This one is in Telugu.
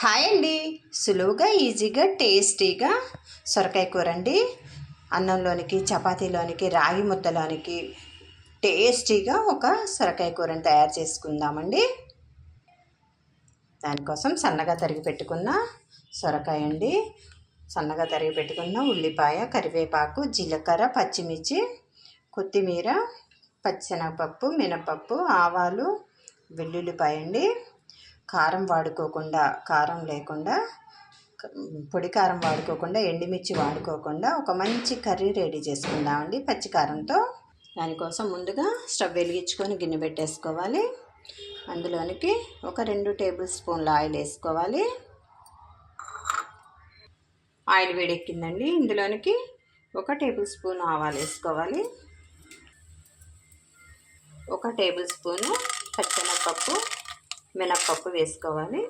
హాయ్ అండి. సులువుగా ఈజీగా టేస్టీగా సొరకాయ కూర అండి. అన్నంలోనికి, చపాతీలోనికి, రాగి ముద్దలోనికి టేస్టీగా ఒక సొరకాయ కూరని తయారు చేసుకుందామండి. దానికోసం సన్నగా తరిగి పెట్టుకున్న సొరకాయ అండి, సన్నగా తరిగి పెట్టుకున్న ఉల్లిపాయ, కరివేపాకు, జీలకర్ర, పచ్చిమిర్చి, కొత్తిమీర, పచ్చెనగపప్పు, మినపప్పు, ఆవాలు, వెల్లుల్లిపాయ అండి. కారం వాడుకోకుండా, కారం లేకుండా, పొడి కారం వాడుకోకుండా, ఎండుమిర్చి వాడుకోకుండా ఒక మంచి కర్రీ రెడీ చేసుకుందామండి పచ్చి కారంతో. దానికోసం ముందుగా స్టవ్ వెలిగించుకొని గిన్నె పెట్టేసుకోవాలి. అందులోనికి ఒక 2 టేబుల్ స్పూన్ల ఆయిల్ వేసుకోవాలి. ఆయిల్ వేడెక్కిందండి. ఇందులోనికి 1 టేబుల్ స్పూన్ ఆవాలు వేసుకోవాలి. 1 టేబుల్ స్పూను పచ్చెనగపప్పు, మినప్పప్పు వేసుకోవాలి.